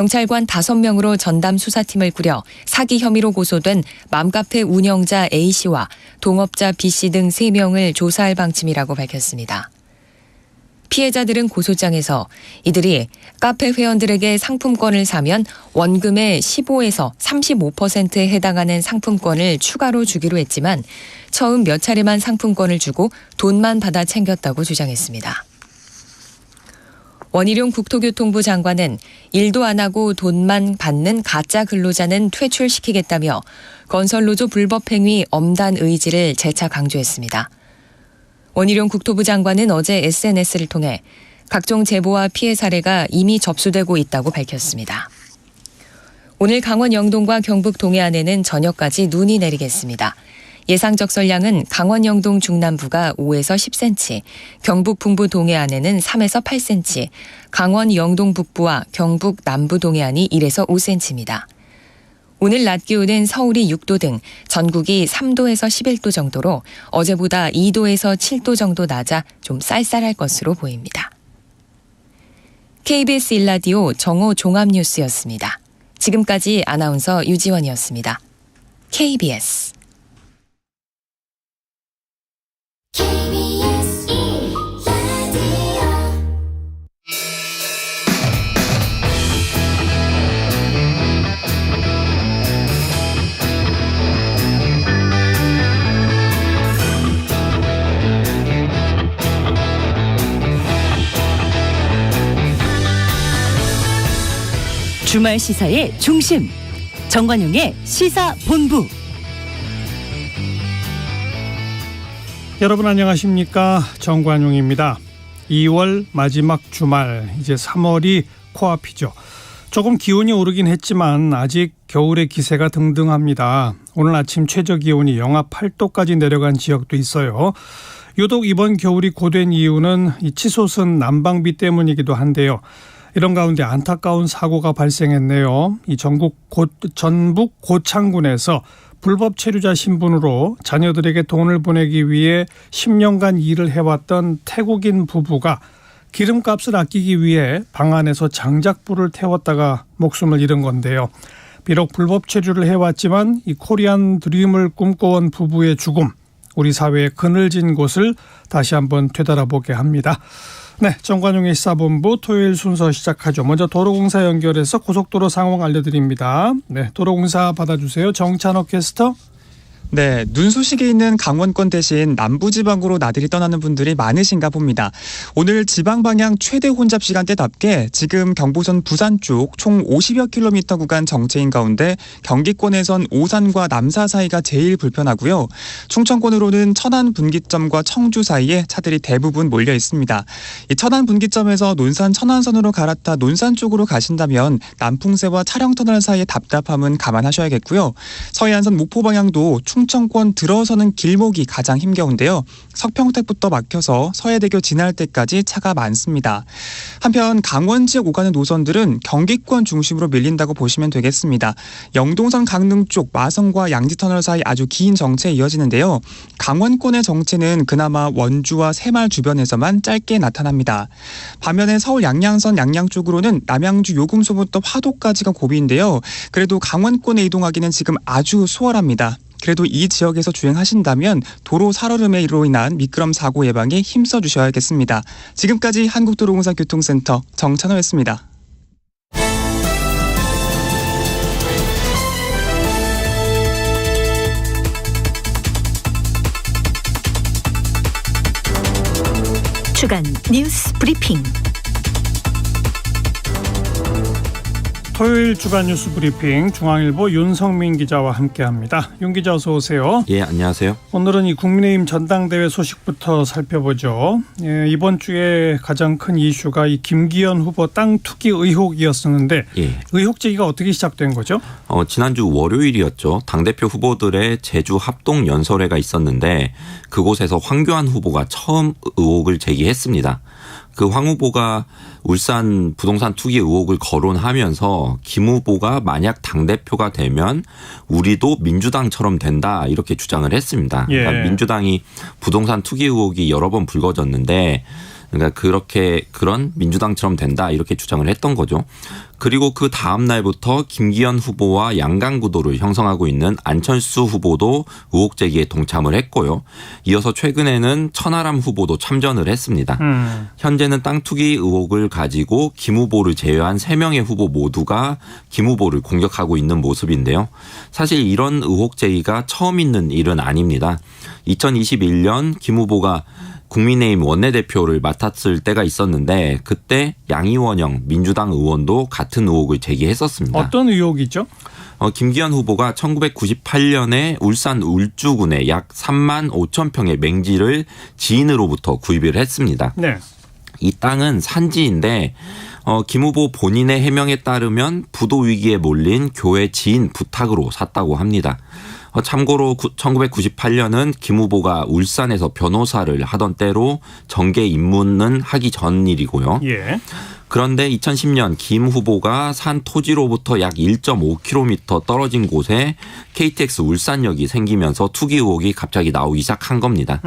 경찰관 5명으로 전담 수사팀을 꾸려 사기 혐의로 고소된 맘카페 운영자 A씨와 동업자 B씨 등 3명을 조사할 방침이라고 밝혔습니다. 피해자들은 고소장에서 이들이 카페 회원들에게 상품권을 사면 원금의 15에서 35%에 해당하는 상품권을 추가로 주기로 했지만 처음 몇 차례만 상품권을 주고 돈만 받아 챙겼다고 주장했습니다. 원희룡 국토교통부 장관은 일도 안 하고 돈만 받는 가짜 근로자는 퇴출시키겠다며 건설노조 불법 행위 엄단 의지를 재차 강조했습니다. 원희룡 국토부 장관은 어제 SNS를 통해 각종 제보와 피해 사례가 이미 접수되고 있다고 밝혔습니다. 오늘 강원 영동과 경북 동해안에는 저녁까지 눈이 내리겠습니다. 예상 적설량은 강원 영동 중남부가 5에서 10cm, 경북 북부 동해안에는 3에서 8cm, 강원 영동 북부와 경북 남부 동해안이 1에서 5cm입니다. 오늘 낮 기온은 서울이 6도 등 전국이 3도에서 11도 정도로 어제보다 2도에서 7도 정도 낮아 좀 쌀쌀할 것으로 보입니다. KBS 1라디오 정오 종합뉴스였습니다. 지금까지 아나운서 유지원이었습니다. KBS 주말 시사의 중심, 정관용의 시사본부. 여러분 안녕하십니까? 정관용입니다. 2월 마지막 주말, 이제 3월이 코앞이죠. 조금 기온이 오르긴 했지만 아직 겨울의 기세가 등등합니다. 오늘 아침 최저 기온이 영하 8도까지 내려간 지역도 있어요. 유독 이번 겨울이 고된 이유는 이 치솟은 난방비 때문이기도 한데요. 이런 가운데 안타까운 사고가 발생했네요. 이 전북 고창군에서 불법 체류자 신분으로 자녀들에게 돈을 보내기 위해 10년간 일을 해왔던 태국인 부부가 기름값을 아끼기 위해 방 안에서 장작불을 태웠다가 목숨을 잃은 건데요. 비록 불법 체류를 해왔지만 이 코리안 드림을 꿈꿔온 부부의 죽음, 우리 사회의 그늘진 곳을 다시 한번 되돌아보게 합니다. 네, 정관용의 시사본부 토요일 순서 시작하죠. 먼저 도로공사 연결해서 고속도로 상황 알려드립니다. 네, 도로공사 받아주세요. 정찬욱 캐스터. 네, 눈 소식이 있는 강원권 대신 남부지방으로 나들이 떠나는 분들이 많으신가 봅니다. 오늘 지방 방향 최대 혼잡 시간대답게 지금 경부선 부산 쪽 총 50여 킬로미터 구간 정체인 가운데 경기권에선 오산과 남사 사이가 제일 불편하고요. 충청권으로는 천안 분기점과 청주 사이에 차들이 대부분 몰려 있습니다. 이 천안 분기점에서 논산 천안선으로 갈아타 논산 쪽으로 가신다면 남풍새와 차량터널 사이의 답답함은 감안하셔야겠고요. 서해안선 목포 방향도 충청권 들어서는 길목이 가장 힘겨운데요. 석평택부터 막혀서 서해대교 지날 때까지 차가 많습니다. 한편 강원 지역 오가는 노선들은 경기권 중심으로 밀린다고 보시면 되겠습니다. 영동선 강릉 쪽 마성과 양지터널 사이 아주 긴 정체에 이어지는데요. 강원권의 정체는 그나마 원주와 새마을 주변에서만 짧게 나타납니다. 반면에 서울 양양선 양양 쪽으로는 남양주 요금소부터 화도까지가 고비인데요. 그래도 강원권에 이동하기는 지금 아주 수월합니다. 그래도 이 지역에서 주행하신다면 도로 살얼음으로 인한 미끄럼 사고 예방에 힘써 주셔야겠습니다. 지금까지 한국도로공사 교통센터 정찬호였습니다. 주간 뉴스 브리핑. 토요일 주간 뉴스 브리핑 중앙일보 윤성민 기자와 함께합니다. 윤 기자 어서 오세요. 예, 안녕하세요. 오늘은 이 국민의힘 전당대회 소식부터 살펴보죠. 예, 이번 주에 가장 큰 이슈가 이 김기현 후보 땅 투기 의혹이었었는데 예. 의혹 제기가 어떻게 시작된 거죠? 지난주 월요일이었죠. 당대표 후보들의 제주 합동 연설회가 있었는데 그곳에서 황교안 후보가 처음 의혹을 제기했습니다. 그 황 후보가 울산 부동산 투기 의혹을 거론하면서 김 후보가 만약 당대표가 되면 우리도 민주당처럼 된다 이렇게 주장을 했습니다. 예. 그러니까 민주당이 부동산 투기 의혹이 여러 번 불거졌는데 그러니까 그런 민주당처럼 된다 이렇게 주장을 했던 거죠. 그리고 그 다음 날부터 김기현 후보와 양강 구도를 형성하고 있는 안철수 후보도 의혹 제기에 동참을 했고요. 이어서 최근에는 천하람 후보도 참전을 했습니다. 현재는 땅 투기 의혹을 가지고 김 후보를 제외한 3명의 후보 모두가 김 후보를 공격하고 있는 모습인데요. 사실 이런 의혹 제기가 처음 있는 일은 아닙니다. 2021년 김 후보가 국민의힘 원내대표를 맡았을 때가 있었는데 그때 양이원영 민주당 의원도 같은 의혹을 제기했었습니다. 어떤 의혹이죠? 김기현 후보가 1998년에 울산 울주군에 약 3만 5천 평의 맹지를 지인으로부터 구입을 했습니다. 네. 이 땅은 산지인데 김 후보 본인의 해명에 따르면 부도 위기에 몰린 교회 지인 부탁으로 샀다고 합니다. 참고로 1998년은 김 후보가 울산에서 변호사를 하던 때로 정계 입문은 하기 전 일이고요. 예. 그런데 2010년 김 후보가 산 토지로부터 약 1.5km 떨어진 곳에 KTX 울산역이 생기면서 투기 의혹이 갑자기 나오기 시작한 겁니다.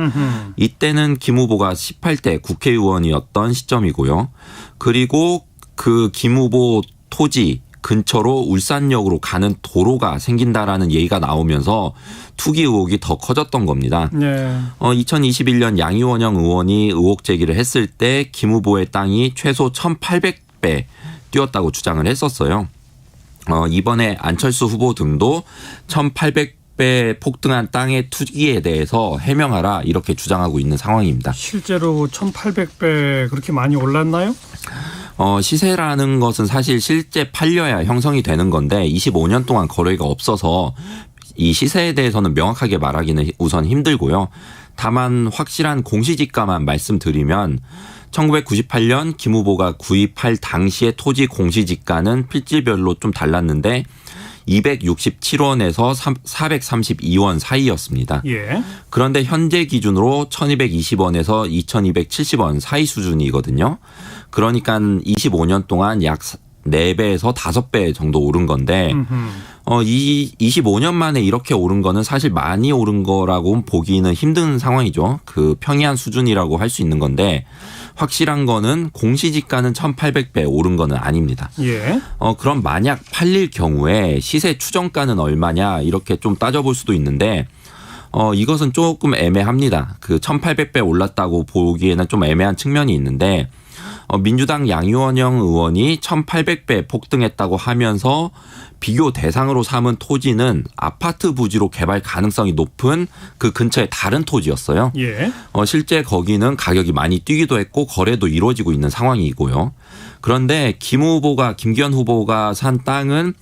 이때는 김 후보가 18대 국회의원이었던 시점이고요. 그리고 그 김 후보 토지 근처로 울산역으로 가는 도로가 생긴다라는 얘기가 나오면서 투기 의혹이 더 커졌던 겁니다. 네. 2021년 양이원영 의원이 의혹 제기를 했을 때 김 후보의 땅이 최소 1,800배 뛰었다고 주장을 했었어요. 이번에 안철수 후보 등도 1,800배 폭등한 땅의 투기에 대해서 해명하라 이렇게 주장하고 있는 상황입니다. 실제로 1,800배 그렇게 많이 올랐나요? 시세라는 것은 사실 실제 팔려야 형성이 되는 건데 25년 동안 거래가 없어서 이 시세에 대해서는 명확하게 말하기는 우선 힘들고요. 다만 확실한 공시지가만 말씀드리면 1998년 김 후보가 구입할 당시의 토지 공시지가는 필지별로 좀 달랐는데 267원에서 432원 사이였습니다. 예. 그런데 현재 기준으로 1220원에서 2270원 사이 수준이거든요. 그러니까 25년 동안 약 4배에서 5배 정도 오른 건데 이 25년 만에 이렇게 오른 거는 사실 많이 오른 거라고 보기는 힘든 상황이죠. 그 평이한 수준이라고 할 수 있는 건데 확실한 거는 공시지가는 1,800배 오른 거는 아닙니다. 예. 그럼 만약 팔릴 경우에 시세 추정가는 얼마냐 이렇게 좀 따져볼 수도 있는데 이것은 조금 애매합니다. 그 1,800배 올랐다고 보기에는 좀 애매한 측면이 있는데 민주당 양이원영 의원이 1,800배 폭등했다고 하면서 비교 대상으로 삼은 토지는 아파트 부지로 개발 가능성이 높은 그 근처의 다른 토지였어요. 예. 실제 거기는 가격이 많이 뛰기도 했고 거래도 이루어지고 있는 상황이고요. 그런데 김기현 후보가 산 땅은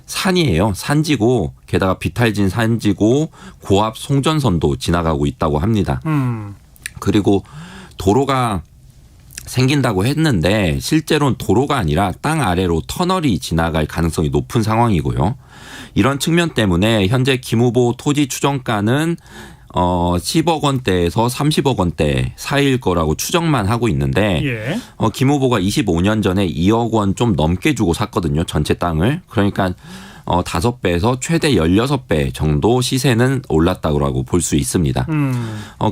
산이에요. 산지고 게다가 비탈진 산지고 고압 송전선도 지나가고 있다고 합니다. 그리고 도로가 생긴다고 했는데 실제로는 도로가 아니라 땅 아래로 터널이 지나갈 가능성이 높은 상황이고요. 이런 측면 때문에 현재 김 후보 토지 추정가는 10억 원대에서 30억 원대 사이일 거라고 추정만 하고 있는데 예. 김 후보가 25년 전에 2억 원 좀 넘게 주고 샀거든요. 전체 땅을. 그러니까 5배에서 최대 16배 정도 시세는 올랐다고 볼 수 있습니다.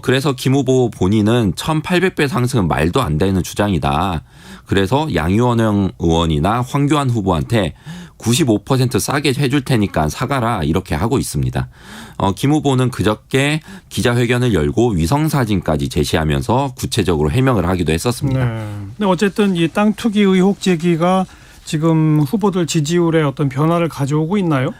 그래서 김 후보 본인은 1,800배 상승은 말도 안 되는 주장이다. 그래서 양이원영 의원이나 황교안 후보한테 95% 싸게 해줄 테니까 사가라 이렇게 하고 있습니다. 김 후보는 그저께 기자회견을 열고 위성사진까지 제시하면서 구체적으로 해명을 하기도 했었습니다. 네. 근데 어쨌든 이 땅 투기 의혹 제기가 지금 후보들 지지율에 어떤 변화를 가져오고 있나요?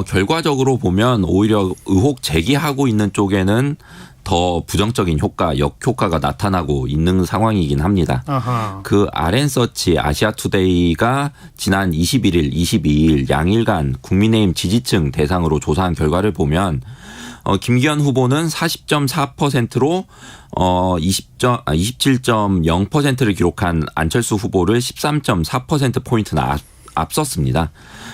결과적으로 보면 오히려 의혹 제기하고 있는 쪽에는 더 부정적인 효과, 역효과가 나타나고 있는 상황이긴 합니다. 아하. 그 RN서치 아시아투데이가 지난 21일, 22일 양일간 국민의힘 지지층 대상으로 조사한 결과를 보면 김기현 후보는 40.4%로 27.0%를 기록한 안철수 후보를 13.4%포인트나 앞섰습니다.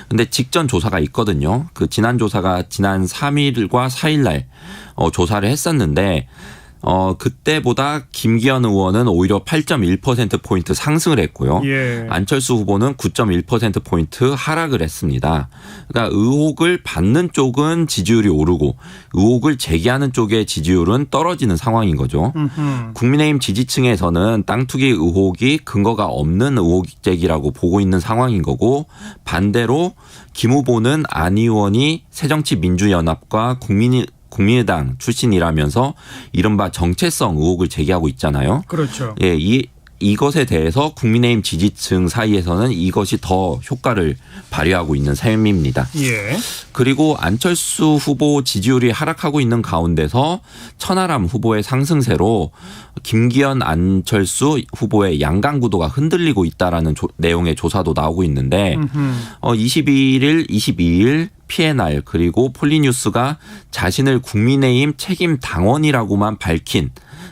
근데 직전 조사가 있거든요. 그 지난 조사가 지난 3일과 4일 날 조사를 했었는데 그때보다 김기현 의원은 오히려 8.1%포인트 상승을 했고요. 예. 안철수 후보는 9.1%포인트 하락을 했습니다. 그러니까 의혹을 받는 쪽은 지지율이 오르고 의혹을 제기하는 쪽의 지지율은 떨어지는 상황인 거죠. 국민의힘 지지층에서는 땅 투기 의혹이 근거가 없는 의혹 제기라고 보고 있는 상황인 거고, 반대로 김 후보는 안 의원이 새정치민주연합과 국민의당 출신이라면서 이른바 정체성 의혹을 제기하고 있잖아요. 그렇죠. 예, 이것에 대해서 국민의힘 지지층 사이에서는 이것이 더 효과를 발휘하고 있는 셈입니다. 예. 그리고 안철수 후보 지지율이 하락하고 있는 가운데서 천하람 후보의 상승세로 김기현 안철수 후보의 양강 구도가 흔들리고 있다라는 내용의 조사도 나오고 있는데 21일, 22일 PNR 그리고 폴리뉴스가 자신을 국민의힘 책임 당원이라고만 밝힌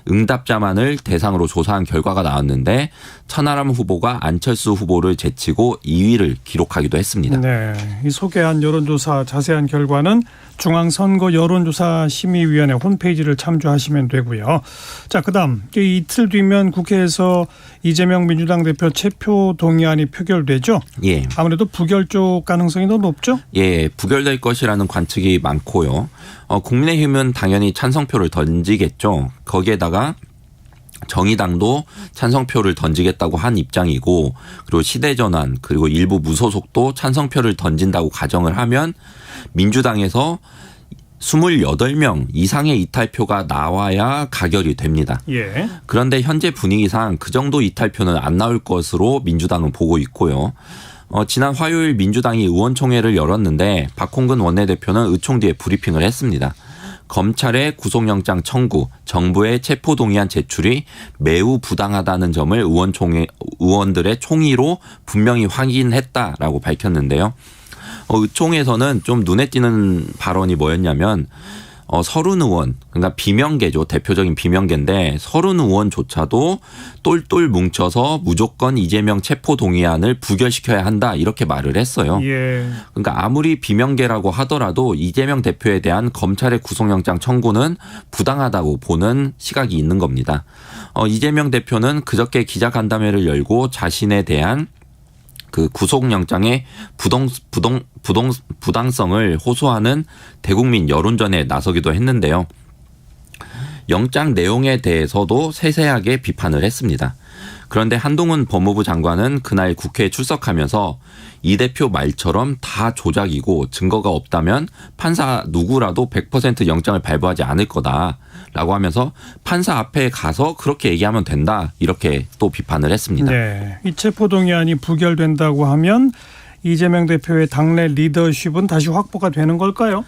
응답자만을 대상으로 조사한 결과가 나왔는데 천하람 후보가 안철수 후보를 제치고 2위를 기록하기도 했습니다. 네, 이 소개한 여론조사 자세한 결과는 중앙선거 여론조사심의위원회 홈페이지를 참조하시면 되고요. 자, 그다음 이틀 뒤면 국회에서 이재명 민주당 대표 체포 동의안이 표결되죠. 예. 아무래도 부결쪽 가능성이 더 높죠. 예, 부결될 것이라는 관측이 많고요. 국민의힘은 당연히 찬성표를 던지겠죠. 거기에다가 정의당도 찬성표를 던지겠다고 한 입장이고, 그리고 시대전환 그리고 일부 무소속도 찬성표를 던진다고 가정을 하면 민주당에서 28명 이상의 이탈표가 나와야 가결이 됩니다. 예. 그런데 현재 분위기상 그 정도 이탈표는 안 나올 것으로 민주당은 보고 있고요. 지난 화요일 민주당이 의원총회를 열었는데 박홍근 원내대표는 의총 뒤에 브리핑을 했습니다. 검찰의 구속영장 청구, 정부의 체포동의안 제출이 매우 부당하다는 점을 의원들의 총의로 분명히 확인했다라고 밝혔는데요. 의총에서는 좀 눈에 띄는 발언이 뭐였냐면 서른 의원, 그러니까 비명계죠. 대표적인 비명계인데 서른 의원조차도 똘똘 뭉쳐서 무조건 이재명 체포동의안을 부결시켜야 한다 이렇게 말을 했어요. 예. 그러니까 아무리 비명계라고 하더라도 이재명 대표에 대한 검찰의 구속영장 청구는 부당하다고 보는 시각이 있는 겁니다. 이재명 대표는 그저께 기자간담회를 열고 자신에 대한 그 구속영장의 부당성을 호소하는 대국민 여론전에 나서기도 했는데요. 영장 내용에 대해서도 세세하게 비판을 했습니다. 그런데 한동훈 법무부 장관은 그날 국회에 출석하면서 이 대표 말처럼 다 조작이고 증거가 없다면 판사 누구라도 100% 영장을 발부하지 않을 거다라고 하면서 판사 앞에 가서 그렇게 얘기하면 된다 이렇게 또 비판을 했습니다. 네, 이 체포동의안이 부결된다고 하면 이재명 대표의 당내 리더십은 다시 확보가 되는 걸까요?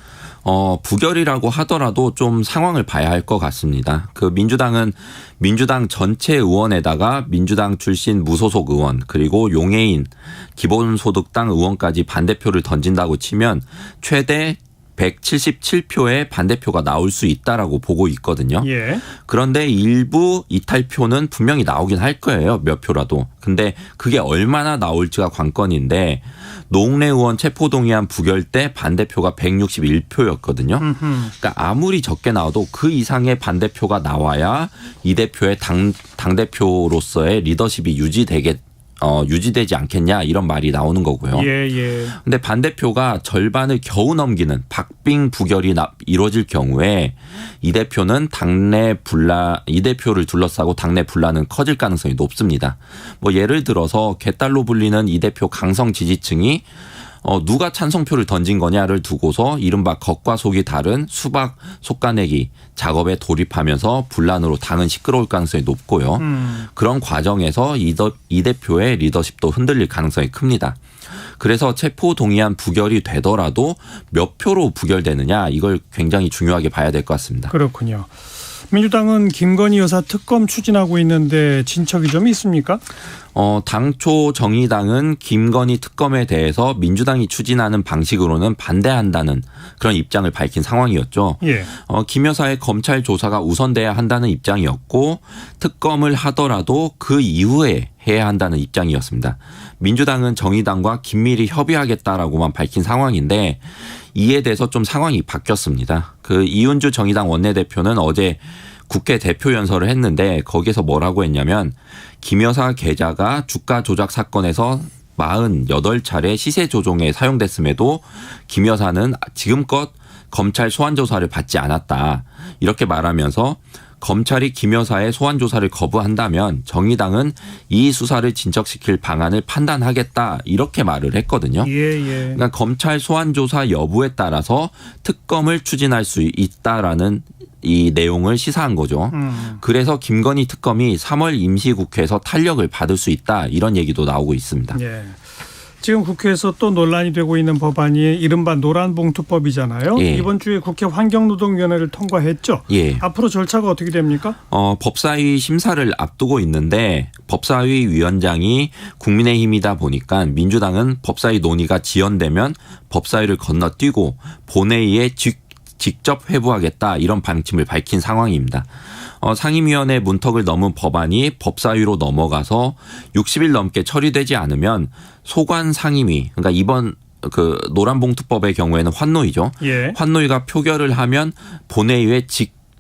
부결이라고 하더라도 좀 상황을 봐야 할 것 같습니다. 그 민주당은 민주당 전체 의원에다가 민주당 출신 무소속 의원 그리고 용해인 기본소득당 의원까지 반대표를 던진다고 치면 최대 177표의 반대표가 나올 수 있다라고 보고 있거든요. 예. 그런데 일부 이탈표는 분명히 나오긴 할 거예요. 몇 표라도. 근데 그게 얼마나 나올지가 관건인데 노웅래 의원 체포동의안 부결 때 반대표가 161표였거든요. 그러니까 아무리 적게 나와도 그 이상의 반대표가 나와야 이 대표의 당대표로서의 리더십이 유지되지 않겠냐 이런 말이 나오는 거고요. 예. 근데 반대표가 절반을 겨우 넘기는 박빙 부결이 이루어질 경우에 이 대표는 이 대표를 둘러싸고 당내 분란은 커질 가능성이 높습니다. 뭐 예를 들어서 개딸로 불리는 이 대표 강성 지지층이 누가 찬성표를 던진 거냐를 두고서 이른바 겉과 속이 다른 수박 솎아내기 작업에 돌입하면서 분란으로 당은 시끄러울 가능성이 높고요. 그런 과정에서 이 대표의 리더십도 흔들릴 가능성이 큽니다. 그래서 체포동의안 부결이 되더라도 몇 표로 부결되느냐 이걸 굉장히 중요하게 봐야 될 것 같습니다. 그렇군요. 민주당은 김건희 여사 특검 추진하고 있는데 진척이 좀 있습니까? 당초 정의당은 김건희 특검에 대해서 민주당이 추진하는 방식으로는 반대한다는 그런 입장을 밝힌 상황이었죠. 예. 김 여사의 검찰 조사가 우선돼야 한다는 입장이었고 특검을 하더라도 그 이후에 해야 한다는 입장이었습니다. 민주당은 정의당과 긴밀히 협의하겠다라고만 밝힌 상황인데 이에 대해서 좀 상황이 바뀌었습니다. 그 이은주 정의당 원내대표는 어제 국회 대표 연설을 했는데 거기에서 뭐라고 했냐면 김 여사 계좌가 주가 조작 사건에서 48차례 시세 조종에 사용됐음에도 김 여사는 지금껏 검찰 소환 조사를 받지 않았다. 이렇게 말하면서 검찰이 김 여사의 소환 조사를 거부한다면 정의당은 이 수사를 진척시킬 방안을 판단하겠다. 이렇게 말을 했거든요. 그러니까 검찰 소환 조사 여부에 따라서 특검을 추진할 수 있다라는 이 내용을 시사한 거죠. 그래서 김건희 특검이 3월 임시국회에서 탄력을 받을 수 있다. 이런 얘기도 나오고 있습니다. 예. 지금 국회에서 또 논란이 되고 있는 법안이 이른바 노란봉투법이잖아요. 예. 이번 주에 국회 환경노동위원회를 통과했죠. 예. 앞으로 절차가 어떻게 됩니까? 법사위 심사를 앞두고 있는데 법사위 위원장이 국민의힘이다 보니까 민주당은 법사위 논의가 지연되면 법사위를 건너뛰고 본회의에 직접 회부하겠다 이런 방침을 밝힌 상황입니다. 상임위원회 문턱을 넘은 법안이 법사위로 넘어가서 60일 넘게 처리되지 않으면 소관 상임위, 그러니까 이번 그 노란봉투법의 경우에는 환노위죠. 예. 환노위가 표결을 하면 본회의에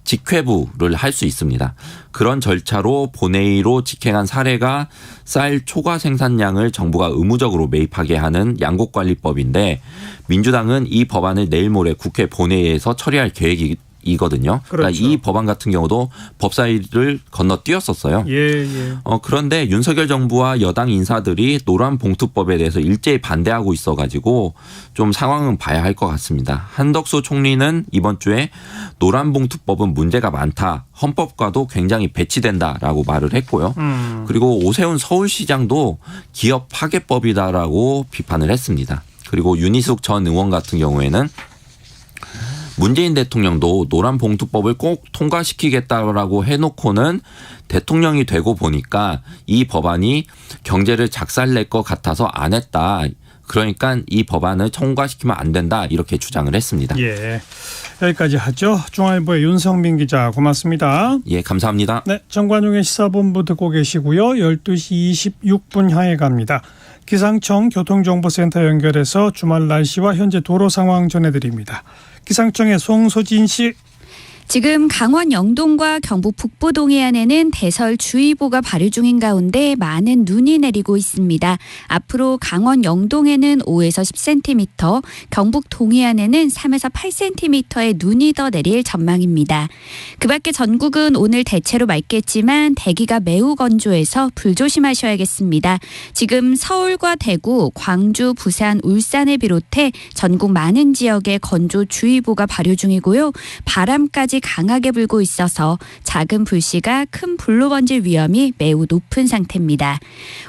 직회부를 할 수 있습니다. 그런 절차로 본회의로 직행한 사례가 쌀 초과 생산량을 정부가 의무적으로 매입하게 하는 양곡관리법인데 민주당은 이 법안을 내일 모레 국회 본회의에서 처리할 계획이거든요. 그렇죠. 그러니까 이 법안 같은 경우도 법사위를 건너뛰었었어요. 예. 그런데 윤석열 정부와 여당 인사들이 노란봉투법에 대해서 일제히 반대하고 있어가지고 좀 상황은 봐야 할 것 같습니다. 한덕수 총리는 이번 주에 노란봉투법은 문제가 많다. 헌법과도 굉장히 배치된다라고 말을 했고요. 그리고 오세훈 서울시장도 기업 파괴법이다라고 비판을 했습니다. 그리고 윤희숙 전 의원 같은 경우에는 문재인 대통령도 노란봉투법을 꼭 통과시키겠다라고 해놓고는 대통령이 되고 보니까 이 법안이 경제를 작살낼 것 같아서 안 했다. 그러니까 이 법안을 통과시키면 안 된다. 이렇게 주장을 했습니다. 예. 여기까지 하죠. 중앙일보의 윤성민 기자 고맙습니다. 예, 감사합니다. 네, 정관용의 시사본부 듣고 계시고요. 12시 26분 향해 갑니다. 기상청 교통정보센터 연결해서 주말 날씨와 현재 도로 상황 전해드립니다. 기상청의 송소진 씨. 지금 강원 영동과 경북 북부 동해안에는 대설주의보가 발효 중인 가운데 많은 눈이 내리고 있습니다. 앞으로 강원 영동에는 5에서 10cm, 경북 동해안에는 3에서 8cm의 눈이 더 내릴 전망입니다. 그 밖에 전국은 오늘 대체로 맑겠지만 대기가 매우 건조해서 불조심하셔야겠습니다. 지금 서울과 대구, 광주, 부산, 울산을 비롯해 전국 많은 지역에 건조주의보가 발효 중이고요. 바람까지 강하게 불고 있어서 작은 불씨가 큰 불로 번질 위험이 매우 높은 상태입니다.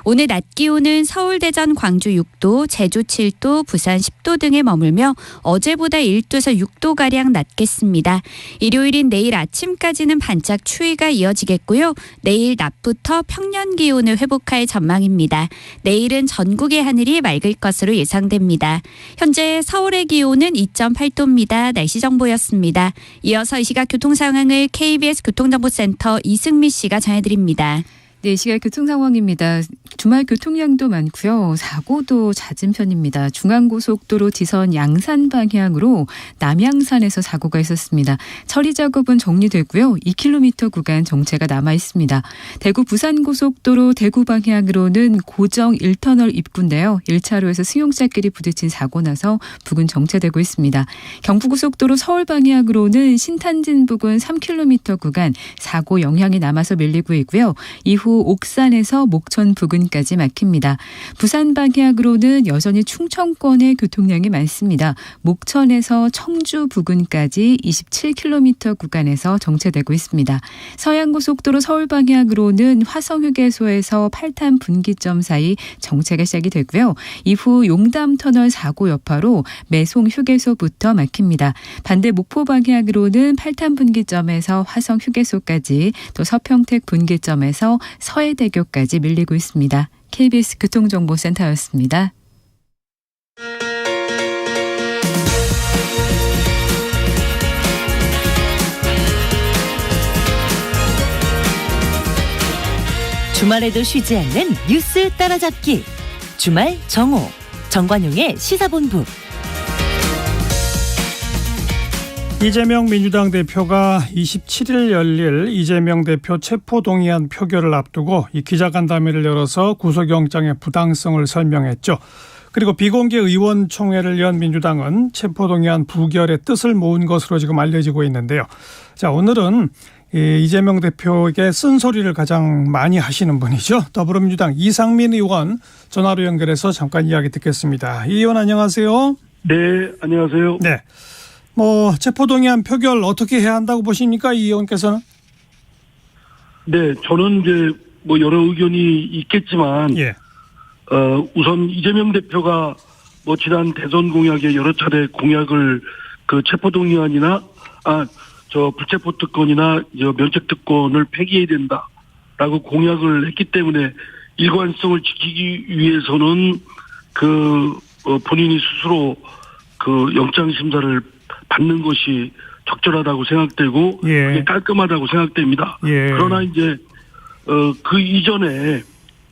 오늘 낮 기온은 서울, 대전, 광주 6도, 제주 7도, 부산 10도 등에 머물며 어제보다 1도에서 6도가량 낮겠습니다. 일요일인 내일 아침까지는 반짝 추위가 이어지겠고요. 내일 낮부터 평년 기온을 회복할 전망입니다. 내일은 전국의 하늘이 맑을 것으로 예상됩니다. 현재 서울의 기온은 2.8도입니다. 날씨 정보였습니다. 이어서 이 시각 교통 상황을 KBS 교통정보센터 이승미 씨가 전해드립니다. 네, 이 시각 교통 상황입니다. 주말 교통량도 많고요. 사고도 잦은 편입니다. 중앙고속도로 지선 양산 방향으로 남양산에서 사고가 있었습니다. 처리 작업은 정리되고요. 2km 구간 정체가 남아 있습니다. 대구 부산고속도로 대구 방향으로는 고정 1터널 입구인데요. 1차로에서 승용차끼리 부딪힌 사고 나서 부근 정체되고 있습니다. 경부고속도로 서울 방향으로는 신탄진 부근 3km 구간 사고 영향이 남아서 밀리고 있고요. 이후 옥산에서 목천 부근까지 막힙니다. 부산 방향으로는 여전히 충청권의 교통량이 많습니다. 목천에서 청주 부근까지 27km 구간에서 정체되고 있습니다. 서양고속도로 서울 방향으로는 화성휴게소에서 8탄 분기점 사이 정체가 시작이 되고요. 이후 용담터널 사고 여파로 매송휴게소부터 막힙니다. 반대 목포 방향으로는 8탄 분기점에서 화성휴게소까지 또 서평택 분기점에서 서해대교까지 밀리고 있습니다. KBS 교통정보센터였습니다. 주말에도 쉬지 않는 뉴스 따라잡기. 주말 정오. 정관용의 시사본부. 이재명 민주당 대표가 27일 열릴 이재명 대표 체포동의안 표결을 앞두고 이 기자간담회를 열어서 구속영장의 부당성을 설명했죠. 그리고 비공개 의원총회를 연 민주당은 체포동의안 부결의 뜻을 모은 것으로 지금 알려지고 있는데요. 자, 오늘은 이재명 대표에게 쓴소리를 가장 많이 하시는 분이죠. 더불어민주당 이상민 의원 전화로 연결해서 잠깐 이야기 듣겠습니다. 이 의원 안녕하세요. 네, 안녕하세요. 네. 체포동의안 표결 어떻게 해야 한다고 보십니까? 이 의원께서는? 네, 저는 이제 여러 의견이 있겠지만, 예. 우선 이재명 대표가 지난 대선 공약에 여러 차례 공약을 체포동의안이나, 불체포 특권이나 면책 특권을 폐기해야 된다라고 공약을 했기 때문에 일관성을 지키기 위해서는 본인이 스스로 영장 심사를 받는 것이 적절하다고 생각되고 예. 그게 깔끔하다고 생각됩니다. 예. 그러나 이제 그 이전에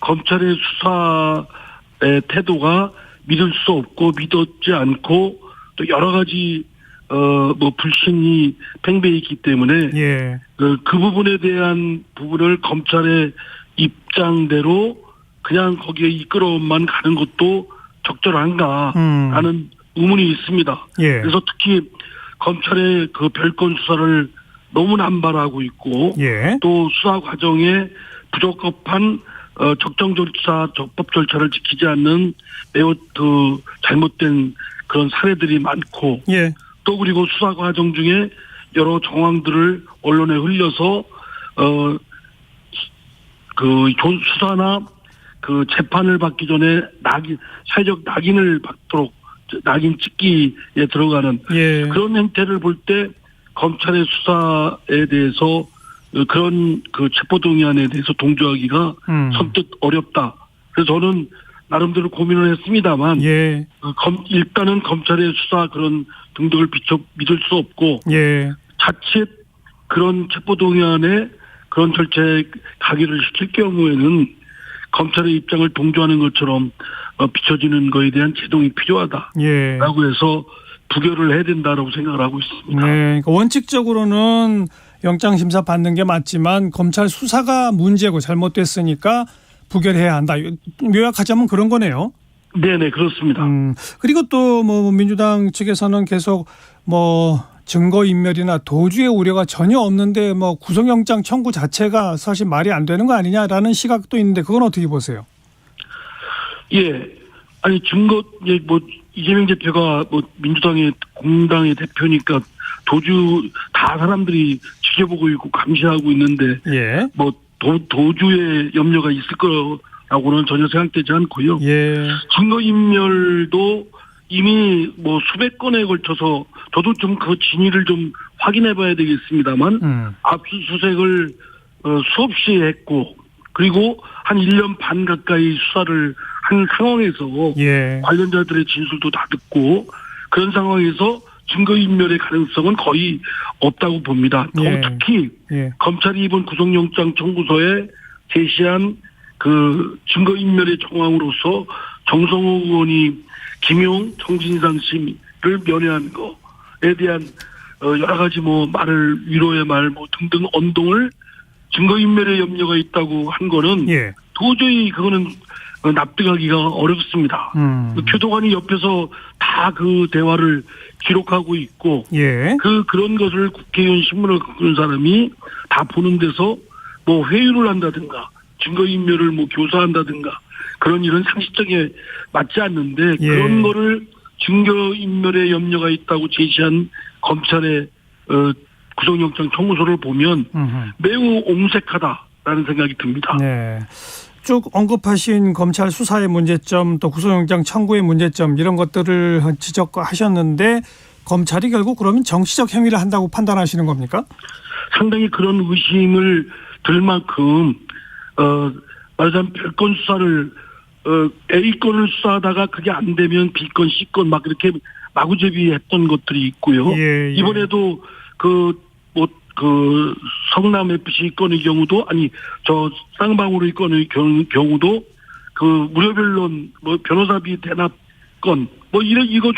검찰의 수사의 태도가 믿을 수 없고 믿었지 않고 또 여러 가지 불신이 팽배해 있기 때문에 예. 그 부분에 대한 부분을 검찰의 입장대로 그냥 거기에 이끌어만 가는 것도 적절한가라는 의문이 있습니다. 예. 그래서 특히 검찰의 별건 수사를 너무 남발하고 있고 예. 또 수사 과정에 부적합한 적정 절차, 적법 절차를 지키지 않는 매우 잘못된 그런 사례들이 많고 예. 또 그리고 수사 과정 중에 여러 정황들을 언론에 흘려서 수사나 재판을 받기 전에 사회적 낙인을 받도록 낙인 찍기에 들어가는 예. 그런 행태를 볼 때 검찰의 수사에 대해서 그런 체포동의안에 대해서 동조하기가 선뜻 어렵다. 그래서 저는 나름대로 고민을 했습니다만 예. 일단은 검찰의 수사 그런 등등을 믿을 수 없고 예. 자칫 그런 체포동의안에 그런 절차에 가기를 시킬 경우에는 검찰의 입장을 동조하는 것처럼 비춰지는 거에 대한 제동이 필요하다라고 예. 해서 부결을 해야 된다라고 생각을 하고 있습니다. 네. 그러니까 원칙적으로는 영장 심사 받는 게 맞지만 검찰 수사가 문제고 잘못됐으니까 부결해야 한다. 요약하자면 그런 거네요. 네네, 그렇습니다. 그리고 또 민주당 측에서는 계속 증거인멸이나 도주의 우려가 전혀 없는데 구속영장 청구 자체가 사실 말이 안 되는 거 아니냐라는 시각도 있는데 그건 어떻게 보세요? 예. 아니, 이재명 대표가 민주당의 공당의 대표니까 도주 다 사람들이 지켜보고 있고 감시하고 있는데 예. 도주의 염려가 있을 거라고는 전혀 생각되지 않고요. 예. 증거인멸도 이미 수백 건에 걸쳐서 저도 좀 그 진위를 좀 확인해 봐야 되겠습니다만 압수수색을 수없이 했고 그리고 한 1년 반 가까이 수사를 한 상황에서 예. 관련자들의 진술도 다 듣고 그런 상황에서 증거인멸의 가능성은 거의 없다고 봅니다. 예. 특히 예. 검찰이 이번 구속영장 청구서에 제시한 증거인멸의 정황으로서 정성호 의원이 김용, 정진상 씨를 면회한 거에 대한 여러 가지 말을 위로의 말 등등 언동을 증거인멸의 염려가 있다고 한 거는 예. 도저히 그거는 납득하기가 어렵습니다. 교도관이 옆에서 다 그 대화를 기록하고 있고 예. 그런 것을 국회의원 신문을 겪는 사람이 다 보는 데서 회유를 한다든가 증거인멸을 교사한다든가 그런 일은 상식적에 맞지 않는데 예. 그런 거를 증거인멸의 염려가 있다고 제시한 검찰의 구속영장 청구서를 보면 매우 옹색하다라는 생각이 듭니다. 네. 쭉 언급하신 검찰 수사의 문제점 또 구속영장 청구의 문제점 이런 것들을 지적하셨는데 검찰이 결국 그러면 정치적 행위를 한다고 판단하시는 겁니까? 상당히 그런 의심을 들 만큼 말하자면 별건 수사를 A건을 수사하다가 그게 안 되면 B건, C건 막 이렇게 마구제비했던 것들이 있고요. 예, 예. 이번에도 성남 FC 건의 경우도 쌍방울의 건의 경우도 무료변론 변호사비 대납 건 이거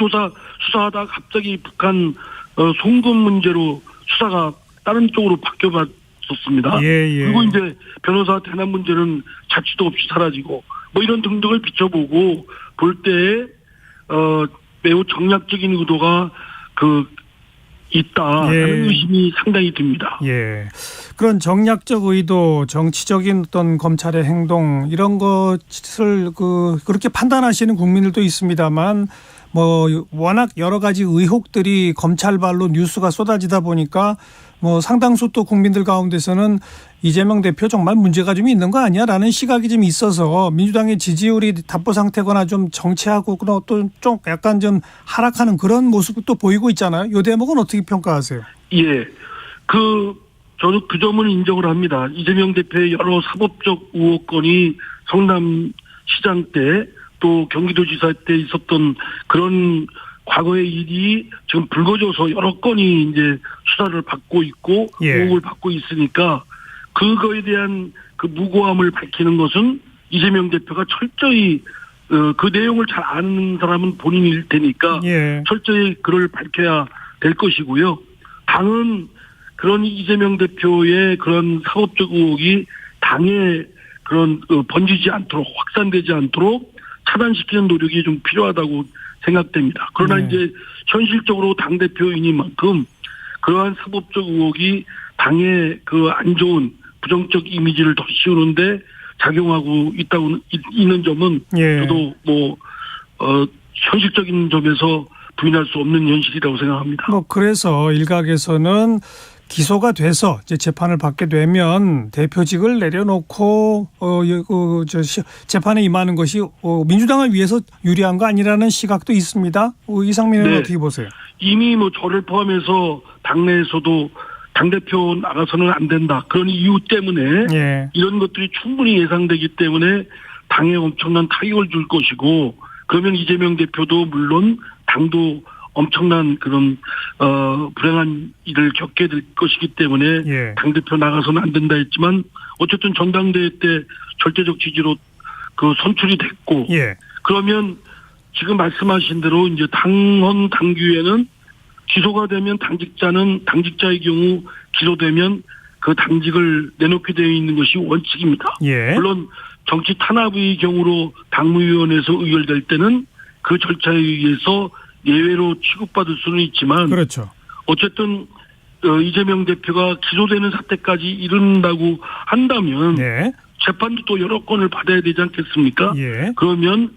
수사하다가 갑자기 북한 송금 문제로 수사가 다른 쪽으로 바뀌어봤었습니다. 그리고 이제 변호사 대납 문제는 자취도 없이 사라지고 뭐 이런 등등을 비춰보고 볼 때 매우 정략적인 의도가 있다라는 의심이 상당히 듭니다. 그런 정략적 의도, 정치적인 어떤 검찰의 행동 이런 것을 그렇게 판단하시는 국민들도 있습니다만 뭐 워낙 여러 가지 의혹들이 검찰발로 뉴스가 쏟아지다 보니까 뭐 상당수 또 국민들 가운데서는 이재명 대표 정말 문제가 좀 있는 거 아니야라는 시각이 좀 있어서 민주당의 지지율이 답보 상태거나 좀 정체하고 또 좀 약간 좀 하락하는 그런 모습도 보이고 있잖아요. 이 대목은 어떻게 평가하세요? 저도 그 점은 인정을 합니다. 이재명 대표의 여러 사법적 의혹건이 성남시장 때 또 경기도지사 때 있었던 그런 과거의 일이 지금 불거져서 여러 건이 이제 수사를 받고 있고 의혹을 받고 있으니까 그거에 대한 그 무고함을 밝히는 것은 이재명 대표가 철저히 그 내용을 잘 아는 사람은 본인일 테니까 철저히 그걸 밝혀야 될 것이고요. 당은 그런 이재명 대표의 그런 사법적 의혹이 당에 그런 번지지 않도록 확산되지 않도록 차단시키는 노력이 좀 필요하다고 생각됩니다. 그러나 이제 현실적으로 당대표이니만큼 그러한 사법적 의혹이 당의 안 좋은 부정적 이미지를 더 씌우는데 작용하고 있는 점은 저도 현실적인 점에서 부인할 수 없는 현실이라고 생각합니다. 그래서 일각에서는 기소가 돼서 이제 재판을 받게 되면 대표직을 내려놓고 재판에 임하는 것이 민주당을 위해서 유리한 거 아니라는 시각도 있습니다. 이상민은 어떻게 보세요? 이미 저를 포함해서 당내에서도 당대표 나가서는 안 된다. 그런 이유 때문에 이런 것들이 충분히 예상되기 때문에 당에 엄청난 타격을 줄 것이고 그러면 이재명 대표도 물론 당도 엄청난 그런 불행한 일을 겪게 될 것이기 때문에 당대표 나가서는 안 된다 했지만 어쨌든 전당대회 때 절대적 지지로 선출이 됐고 그러면 지금 말씀하신 대로 이제 당헌 당규에는 기소가 되면 당직자의 경우 기소되면 그 당직을 내놓게 되어 있는 것이 원칙입니다. 물론 정치 탄압의 경우로 당무위원회에서 의결될 때는 그 절차에 의해서 예외로 취급받을 수는 있지만 어쨌든 이재명 대표가 기소되는 사태까지 이른다고 한다면 재판도 또 여러 건을 받아야 되지 않겠습니까? 그러면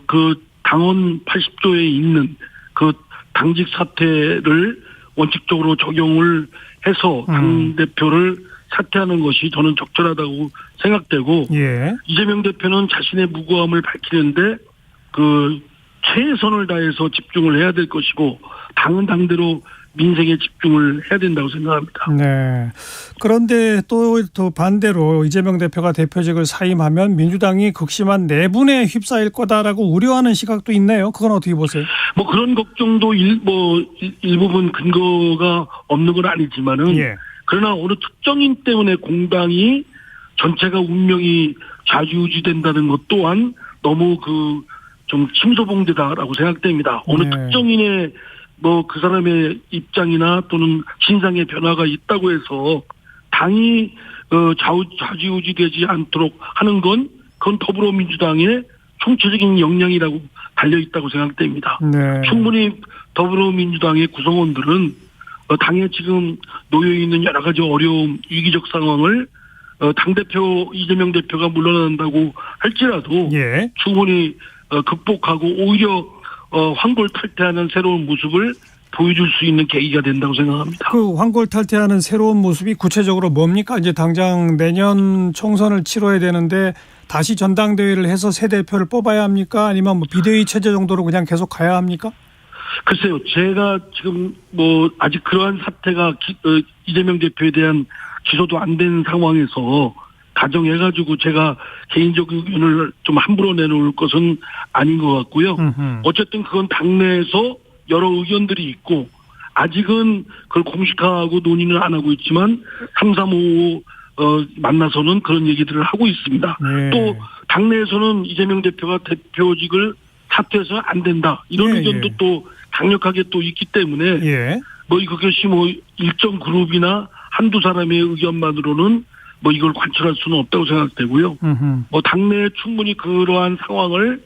그 당헌 80조에 있는 그 당직 사퇴를 원칙적으로 적용을 해서 당대표를 사퇴하는 것이 저는 적절하다고 생각되고 이재명 대표는 자신의 무고함을 밝히는데 최선을 다해서 집중을 해야 될 것이고 당은 당대로 민생에 집중을 해야 된다고 생각합니다. 그런데 또 반대로 이재명 대표가 대표직을 사임하면 민주당이 극심한 내분에 휩싸일 거다라고 우려하는 시각도 있네요. 그건 어떻게 보세요? 그런 걱정도 일부분 근거가 없는 건 아니지만은 그러나 어느 특정인 때문에 공당이 전체가 운명이 좌지우지된다는 것 또한 너무 좀 침소봉대다라고 생각됩니다. 어느 특정인의 그 사람의 입장이나 또는 신상의 변화가 있다고 해서 당이 좌지우지되지 않도록 하는 그건 더불어민주당의 총체적인 역량이라고 달려있다고 생각됩니다. 충분히 더불어민주당의 구성원들은 당에 지금 놓여있는 여러 가지 어려움, 위기적 상황을 당대표 이재명 대표가 물러난다고 할지라도 충분히 극복하고 오히려 황골탈퇴하는 새로운 모습을 보여줄 수 있는 계기가 된다고 생각합니다. 그 황골탈퇴하는 새로운 모습이 구체적으로 뭡니까? 이제 당장 내년 총선을 치러야 되는데 다시 전당대회를 해서 새 대표를 뽑아야 합니까? 아니면 비대위 체제 정도로 그냥 계속 가야 합니까? 글쎄요. 제가 지금 아직 그러한 사태가 이재명 대표에 대한 기소도 안 된 상황에서 가정해가지고 제가 개인적 의견을 좀 함부로 내놓을 것은 아닌 것 같고요. 어쨌든 그건 당내에서 여러 의견들이 있고 아직은 그걸 공식화하고 논의는 안 하고 있지만 335 만나서는 그런 얘기들을 하고 있습니다. 또 당내에서는 이재명 대표가 대표직을 사퇴해서는 안 된다. 이런 예, 의견도 예. 또 강력하게 또 있기 때문에 예. 뭐 그것이 뭐 일정 그룹이나 한두 사람의 의견만으로는 뭐 이걸 관철할 수는 없다고 생각되고요. 뭐 당내에 충분히 그러한 상황을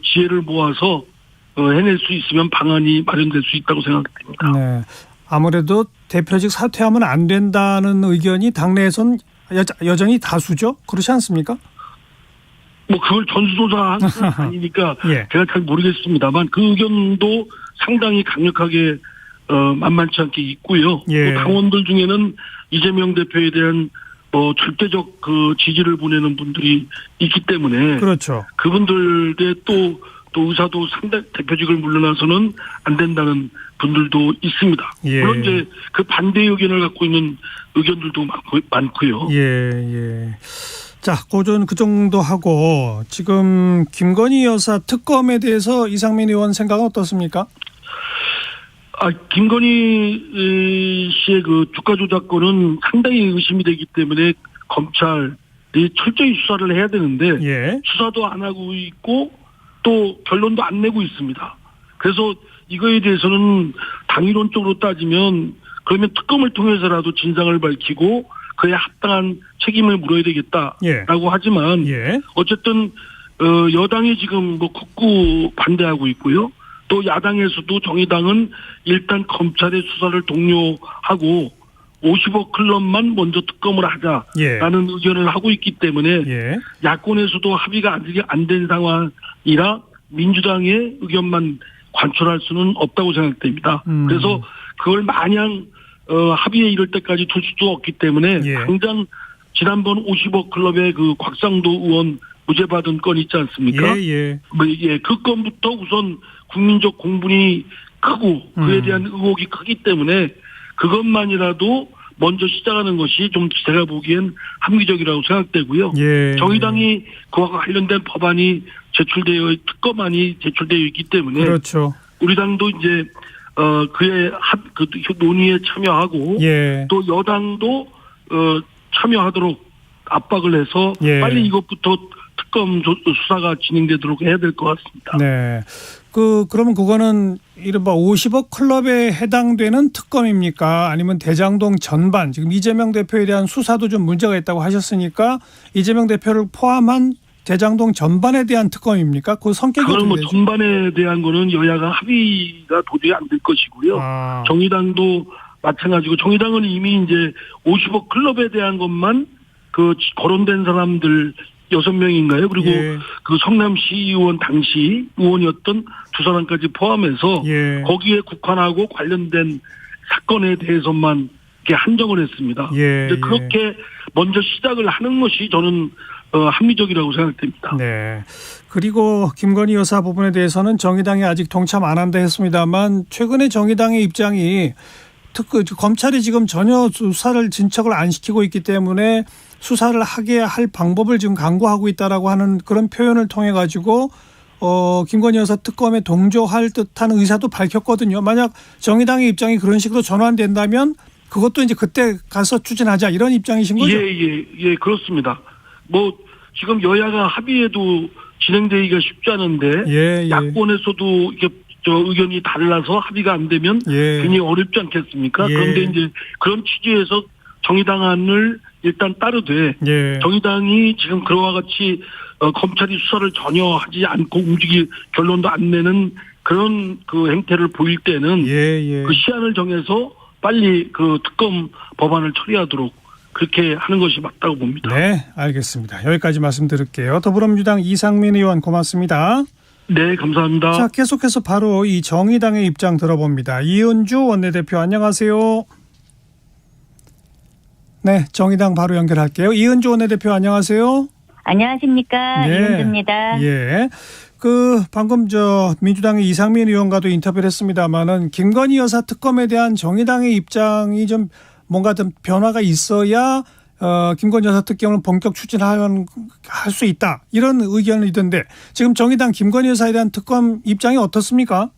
지혜를 모아서 해낼 수 있으면 방안이 마련될 수 있다고 생각됩니다. 네. 아무래도 대표직 사퇴하면 안 된다는 의견이 당내에선 여전히 다수죠? 그렇지 않습니까? 뭐 그걸 전수조사한 건 아니니까 예. 제가 잘 모르겠습니다만 그 의견도 상당히 강력하게 만만치 않게 있고요. 예. 또 당원들 중에는 이재명 대표에 대한 절대적 그 지지를 보내는 분들이 있기 때문에 그렇죠. 그분들의 또 의사도 상당 대표직을 물러나서는 안 된다는 분들도 있습니다. 예. 물론 이제 그 반대 의견을 갖고 있는 의견들도 많고요. 예. 자, 그 정도 하고 지금 김건희 여사 특검에 대해서 이상민 의원 생각은 어떻습니까? 김건희 씨의 그 주가 조작권은 상당히 의심이 되기 때문에 검찰이 철저히 수사를 해야 되는데 예. 수사도 안 하고 있고 또 결론도 안 내고 있습니다. 그래서 이거에 대해서는 당위론적으로 따지면 그러면 특검을 통해서라도 진상을 밝히고 그에 합당한 책임을 물어야 되겠다라고 예. 하지만 예. 어쨌든 여당이 지금 뭐 극구 반대하고 있고요. 또 야당에서도 정의당은 일단 검찰의 수사를 독려하고 50억 클럽만 먼저 특검을 하자라는 의견을 하고 있기 때문에 야권에서도 합의가 안 된 상황이라 민주당의 의견만 관철할 수는 없다고 생각됩니다. 그래서 그걸 마냥 합의에 이를 때까지 둘 수도 없기 때문에 당장 지난번 50억 클럽의 그 곽상도 의원 무죄 받은 건 있지 않습니까? 그 건부터 우선 국민적 공분이 크고 그에 대한 의혹이 크기 때문에 그것만이라도 먼저 시작하는 것이 좀 제가 보기엔 합리적이라고 생각되고요. 정의당이 그와 관련된 법안이 특검안이 제출되어 있기 때문에 그렇죠. 우리 당도 이제 그의 그 논의에 참여하고 또 여당도 참여하도록 압박을 해서 빨리 이것부터 특검 수사가 진행되도록 해야 될 것 같습니다. 네. 그러면 그거는 이른바 50억 클럽에 해당되는 특검입니까? 아니면 대장동 전반, 지금 이재명 대표에 대한 수사도 좀 문제가 있다고 하셨으니까 이재명 대표를 포함한 대장동 전반에 대한 특검입니까? 그 성격이 어떻게 되죠? 전반에 대한 거는 여야가 합의가 도저히 안 될 것이고요. 정의당도 마찬가지고 정의당은 이미 이제 50억 클럽에 대한 것만 그 거론된 사람들 6명인가요? 그리고 그 성남시 의원 당시 의원이었던 두 사람까지 포함해서 거기에 국한하고 관련된 사건에 대해서만 이렇게 한정을 했습니다. 그렇게 먼저 시작을 하는 것이 저는 합리적이라고 생각됩니다. 네. 그리고 김건희 여사 부분에 대해서는 정의당이 아직 동참 안 한다 했습니다만 최근에 정의당의 입장이 검찰이 지금 전혀 수사를 진척을 안 시키고 있기 때문에 수사를 하게 할 방법을 지금 강구하고 있다라고 하는 그런 표현을 통해 가지고 김건희 여사 특검에 동조할 듯한 의사도 밝혔거든요. 만약 정의당의 입장이 그런 식으로 전환된다면 그것도 이제 그때 가서 추진하자 이런 입장이신 거죠? 예, 그렇습니다. 뭐 지금 여야가 합의해도 진행되기가 쉽지 않은데 야권에서도 이렇게 의견이 달라서 합의가 안 되면 굉장히 어렵지 않겠습니까? 그런데 이제 그런 취지에서 정의당안을 일단 따르되 정의당이 지금 그와 같이 검찰이 수사를 전혀 하지 않고 결론도 안 내는 그런 그 행태를 보일 때는 그 시한을 정해서 빨리 그 특검 법안을 처리하도록 그렇게 하는 것이 맞다고 봅니다. 네, 알겠습니다. 여기까지 말씀드릴게요. 더불어민주당 이상민 의원 고맙습니다. 네, 감사합니다. 자, 계속해서 바로 이 정의당의 입장 들어봅니다. 이은주 원내대표 안녕하세요. 네, 정의당 바로 연결할게요. 이은주 원내대표 안녕하세요. 안녕하십니까. 이은주입니다. 방금 민주당의 이상민 의원과도 인터뷰를 했습니다만은 김건희 여사 특검에 대한 정의당의 입장이 좀 뭔가 좀 변화가 있어야 김건희 여사 특검을 본격 추진할 수 있다. 이런 의견이던데 지금 정의당 김건희 여사에 대한 특검 입장이 어떻습니까?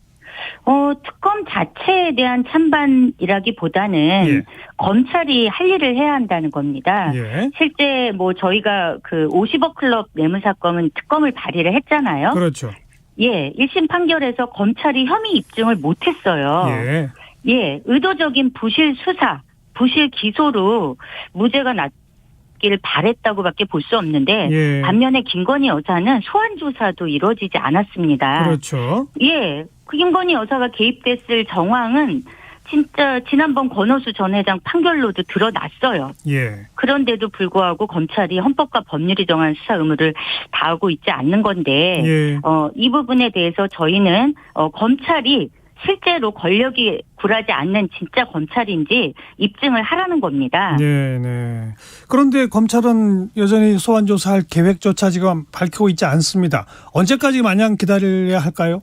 특검 자체에 대한 찬반이라기보다는 검찰이 할 일을 해야 한다는 겁니다. 실제 뭐 저희가 그 50억 클럽 뇌물 사건은 특검을 발의를 했잖아요. 그렇죠. 예, 1심 판결에서 검찰이 혐의 입증을 못했어요. 예. 예, 의도적인 부실 수사, 부실 기소로 무죄가 났기를 바랬다고밖에 볼 수 없는데 예. 반면에 김건희 여사는 소환 조사도 이루어지지 않았습니다. 그렇죠. 예, 그 김건희 여사가 개입됐을 정황은 진짜 지난번 권오수 전 회장 판결로도 드러났어요. 예. 그런데도 불구하고 검찰이 헌법과 법률이 정한 수사 의무를 다하고 있지 않는 건데 예. 이 부분에 대해서 저희는 검찰이 실제로 권력이 굴하지 않는 진짜 검찰인지 입증을 하라는 겁니다. 네, 네. 그런데 검찰은 여전히 소환 조사할 계획조차 지금 밝히고 있지 않습니다. 언제까지 마냥 기다려야 할까요?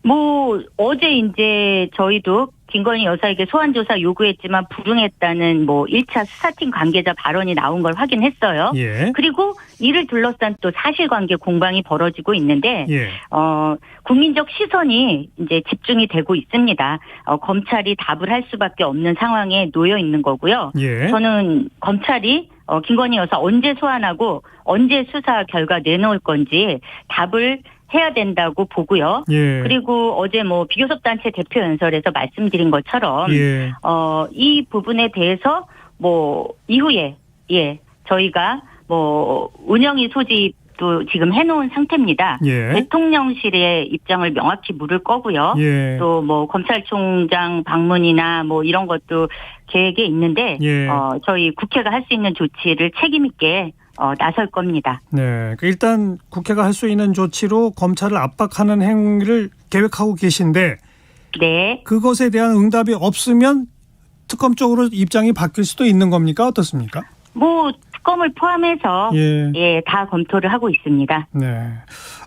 뭐 어제 이제 저희도 김건희 여사에게 소환 조사 요구했지만 불응했다는 뭐 1차 수사팀 관계자 발언이 나온 걸 확인했어요. 예. 그리고 이를 둘러싼 또 사실관계 공방이 벌어지고 있는데 예. 국민적 시선이 이제 집중이 되고 있습니다. 검찰이 답을 할 수밖에 없는 상황에 놓여 있는 거고요. 예. 저는 검찰이 김건희 여사 언제 소환하고 언제 수사 결과 내놓을 건지 답을 해야 된다고 보고요. 예. 그리고 어제 뭐 비교섭 단체 대표 연설에서 말씀드린 것처럼 예. 이 부분에 대해서 뭐 이후에 저희가 뭐 운영위 소집도 지금 해놓은 상태입니다. 예. 대통령실의 입장을 명확히 물을 거고요. 예. 또 뭐 검찰총장 방문이나 뭐 이런 것도 계획에 있는데 예. 저희 국회가 할 수 있는 조치를 책임 있게 나설 겁니다. 네. 일단 국회가 할 수 있는 조치로 검찰을 압박하는 행위를 계획하고 계신데 네. 그것에 대한 응답이 없으면 특검 쪽으로 입장이 바뀔 수도 있는 겁니까? 어떻습니까? 뭐 특검을 포함해서 예. 다 검토를 하고 있습니다. 네.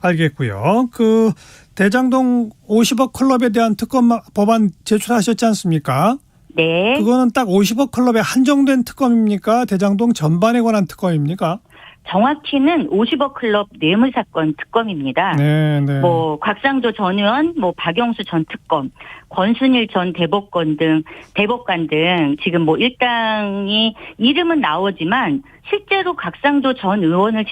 알겠고요. 그 대장동 50억 클럽에 대한 특검 법안 제출하셨지 않습니까? 네. 그거는 딱 50억 클럽에 한정된 특검입니까? 대장동 전반에 관한 특검입니까? 정확히는 50억 클럽 뇌물 사건 특검입니다. 네, 네. 뭐 곽상도 전 의원, 뭐 박영수 전 특검, 권순일 전 대법관 등 지금 뭐 일당이 이름은 나오지만 실제로 곽상도 전 의원을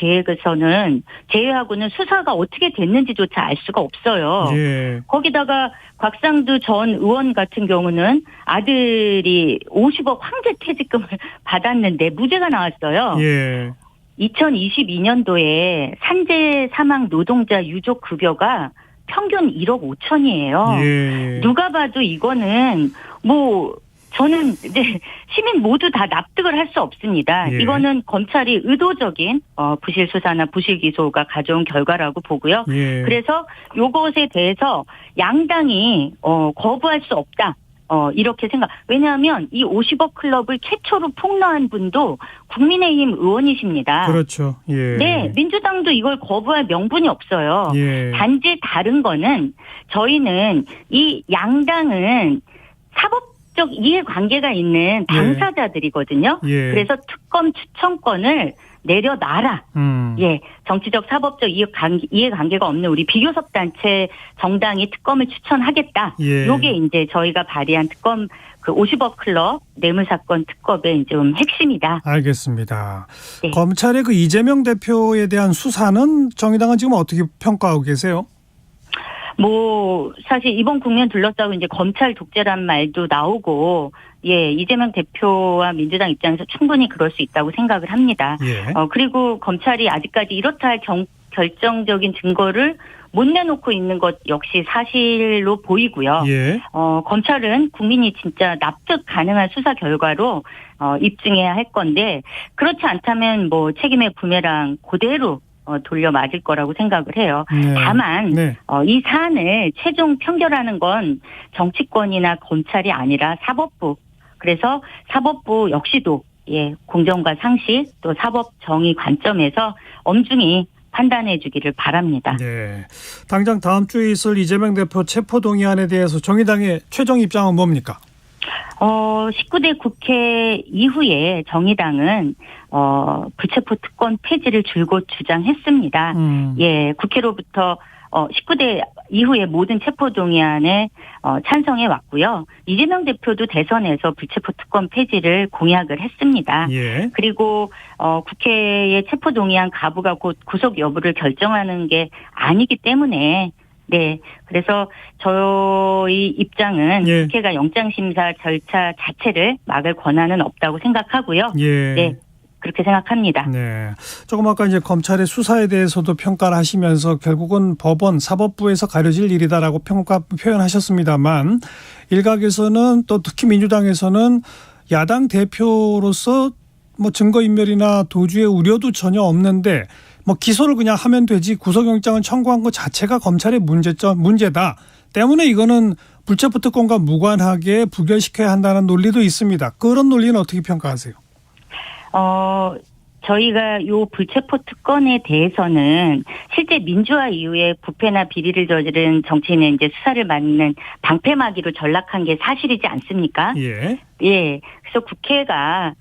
제외하고는 수사가 어떻게 됐는지조차 알 수가 없어요. 예. 거기다가 곽상도 전 의원 같은 경우는 아들이 50억 황제 퇴직금을 받았는데 무죄가 나왔어요. 예. 2022년도에 산재 사망 노동자 유족 급여가 평균 1억 5천이에요. 예. 누가 봐도 이거는 뭐 저는 이제 시민 모두 다 납득을 할 수 없습니다. 예. 이거는 검찰이 의도적인 부실 수사나 부실 기소가 가져온 결과라고 보고요. 예. 그래서 요것에 대해서 양당이 거부할 수 없다. 이렇게 왜냐하면 이 50억 클럽을 최초로 폭로한 분도 국민의힘 의원이십니다. 그렇죠. 예. 네, 민주당도 이걸 거부할 명분이 없어요. 예. 단지 다른 거는 저희는 이 양당은 사법적 이해관계가 있는 당사자들이거든요. 예. 그래서 특검 추천권을 내려놔라. 정치적 사법적 이해관계가 없는 우리 비교섭 단체 정당이 특검을 추천하겠다. 예. 요게 이제 저희가 발의한 특검 그 50억 클럽 뇌물 사건 특검의 좀 핵심이다. 알겠습니다. 네. 검찰의 그 이재명 대표에 대한 수사는 정의당은 지금 어떻게 평가하고 계세요? 뭐 사실 이번 국면 둘러싸고 이제 검찰 독재란 말도 나오고 이재명 대표와 민주당 입장에서 충분히 그럴 수 있다고 생각을 합니다. 예. 그리고 검찰이 아직까지 이렇다 할 결정적인 증거를 못 내놓고 있는 것 역시 사실로 보이고요. 예. 검찰은 국민이 진짜 납득 가능한 수사 결과로 입증해야 할 건데 그렇지 않다면 뭐 책임의 부메랑 그대로 돌려 맞을 거라고 생각을 해요. 네. 다만 네. 이 사안을 최종 판결하는 건 정치권이나 검찰이 아니라 사법부. 그래서 사법부 역시도 공정과 상식 또 사법 정의 관점에서 엄중히 판단해 주기를 바랍니다. 네. 당장 다음 주에 있을 이재명 대표 체포동의안에 대해서 정의당의 최종 입장은 뭡니까? 19대 국회 이후에 정의당은 불체포 특권 폐지를 줄곧 주장했습니다. 국회로부터 19대 이후에 모든 체포동의안에 찬성해 왔고요. 이재명 대표도 대선에서 불체포 특권 폐지를 공약을 했습니다. 예. 그리고 국회의 체포동의안 가부가 곧 구속 여부를 결정하는 게 아니기 때문에 네. 그래서 저희 입장은 예. 국회가 영장심사 절차 자체를 막을 권한은 없다고 생각하고요. 예. 네. 그렇게 생각합니다. 네. 조금 아까 이제 검찰의 수사에 대해서도 평가를 하시면서 결국은 법원, 사법부에서 가려질 일이다라고 표현하셨습니다만 일각에서는 또 특히 민주당에서는 야당 대표로서 뭐 증거인멸이나 도주의 우려도 전혀 없는데 뭐 기소를 그냥 하면 되지 구속영장을 청구한 것 자체가 검찰의 문제다. 때문에 이거는 불체포 특권과 무관하게 부결시켜야 한다는 논리도 있습니다. 그런 논리는 어떻게 평가하세요? 저희가 요 불체포 특권에 대해서는 실제 민주화 이후에 부패나 비리를 저지른 정치인은 이제 수사를 받는 방패막이로 전락한 게 사실이지 않습니까? 예. 예. 그래서 국회가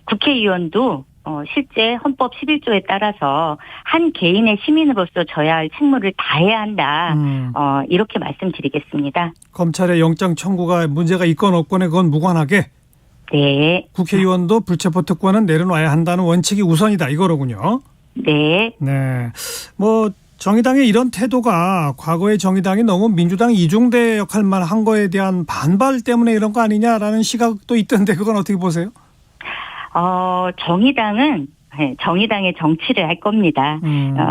국회의원도 실제 헌법 11조에 따라서 한 개인의 시민으로서 져야 할 책무를 다해야 한다. 이렇게 말씀드리겠습니다. 검찰의 영장 청구가 문제가 있건 없건에 그건 무관하게 네. 국회의원도 불체포 특권은 내려놔야 한다는 원칙이 우선이다 이거로군요. 네. 네. 뭐 정의당의 이런 태도가 과거의 정의당이 너무 민주당 이중대 역할만 한 거에 대한 반발 때문에 이런 거 아니냐라는 시각도 있던데 그건 어떻게 보세요? 정의당은 정의당의 정치를 할 겁니다.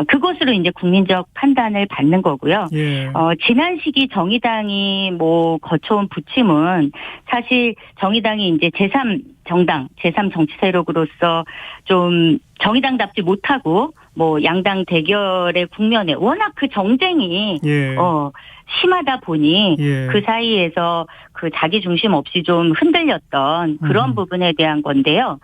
그것으로 이제 국민적 판단을 받는 거고요. 예. 지난 시기 정의당이 뭐 거쳐온 부침은 사실 정의당이 이제 제3 정치 세력으로서 좀 정의당답지 못하고 뭐 양당 대결의 국면에 워낙 그 정쟁이 예. 심하다 보니 예. 그 사이에서 그 자기 중심 없이 좀 흔들렸던 그런 부분에 대한 건데요.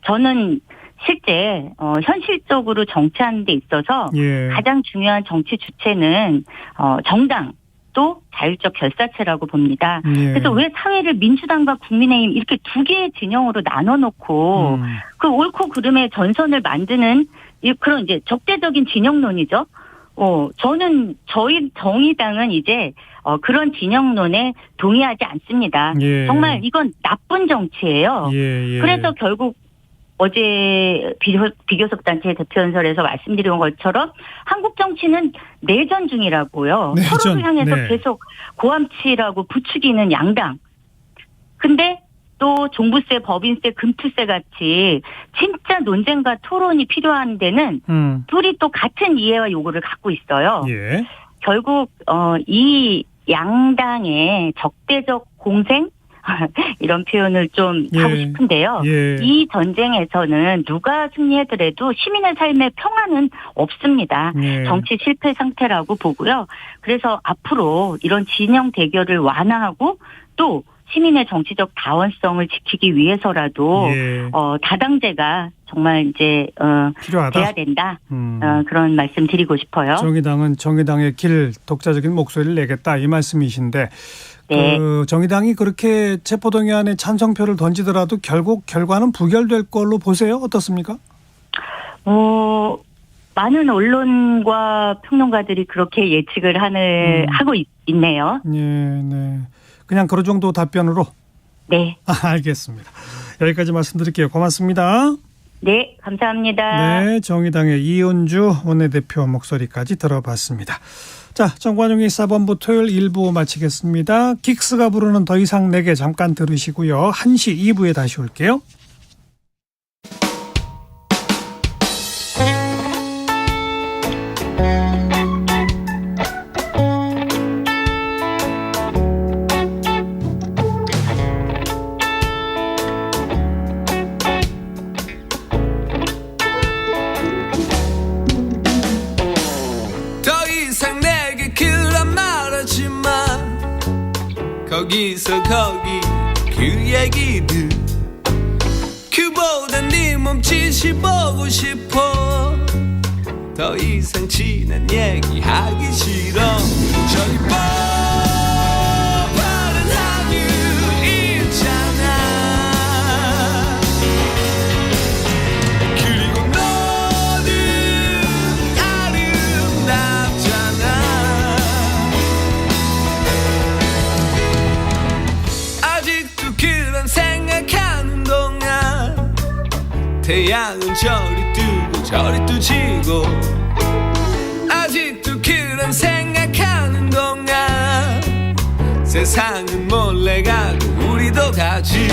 저는 실제 현실적으로 정치하는 데 있어서 예. 가장 중요한 정치 주체는 정당 또 자율적 결사체라고 봅니다. 예. 그래서 왜 사회를 민주당과 국민의힘 이렇게 두 개의 진영으로 나눠놓고 그 옳고 그름의 전선을 만드는 그런 이제 적대적인 진영론이죠. 저는 저희 정의당은 이제 그런 진영론에 동의하지 않습니다. 예. 정말 이건 나쁜 정치예요. 예. 그래서 결국 어제 비교섭 단체 대표연설에서 말씀드린 것처럼 한국 정치는 내전 중이라고요. 내전. 서로를 향해서 네. 계속 고함치라고 부추기는 양당. 근데 또 종부세, 법인세, 금투세 같이 진짜 논쟁과 토론이 필요한 데는 둘이 또 같은 이해와 요구를 갖고 있어요. 예. 결국 이 양당의 적대적 공생 이런 표현을 좀 예. 하고 싶은데요. 예. 이 전쟁에서는 누가 승리하더라도 시민의 삶의 평화는 없습니다. 예. 정치 실패 상태라고 보고요. 그래서 앞으로 이런 진영 대결을 완화하고 또 시민의 정치적 다원성을 지키기 위해서라도 예. 다당제가 정말 이제 필요하다. 돼야 된다. 그런 말씀 드리고 싶어요. 정의당은 정의당의 길 독자적인 목소리를 내겠다 이 말씀이신데 네. 그 정의당이 그렇게 체포동의안에 찬성표를 던지더라도 결국 결과는 부결될 걸로 보세요? 어떻습니까? 많은 언론과 평론가들이 그렇게 예측을 하고 있네요. 예, 네. 그냥 그런 정도 답변으로? 네. 알겠습니다. 여기까지 말씀드릴게요. 고맙습니다. 네, 감사합니다. 네, 정의당의 이은주 원내대표 목소리까지 들어봤습니다. 자, 정관용의 4번부 토요일 1부 마치겠습니다. 긱스가 부르는 더 이상 내게 잠깐 들으시고요. 1시 2부에 다시 올게요. 거기서 거기 그 얘기들 그보다 네 몸짓이 보고 싶어 더 이상 지난 얘기 하기 싫어 저기 파란 하늘 있잖아 그리고 너는 아름답잖아 태양은 저리 뜨고 저리 또 지고 아직도 그런 생각하는 동안 세상은 몰래 가고 우리도 가지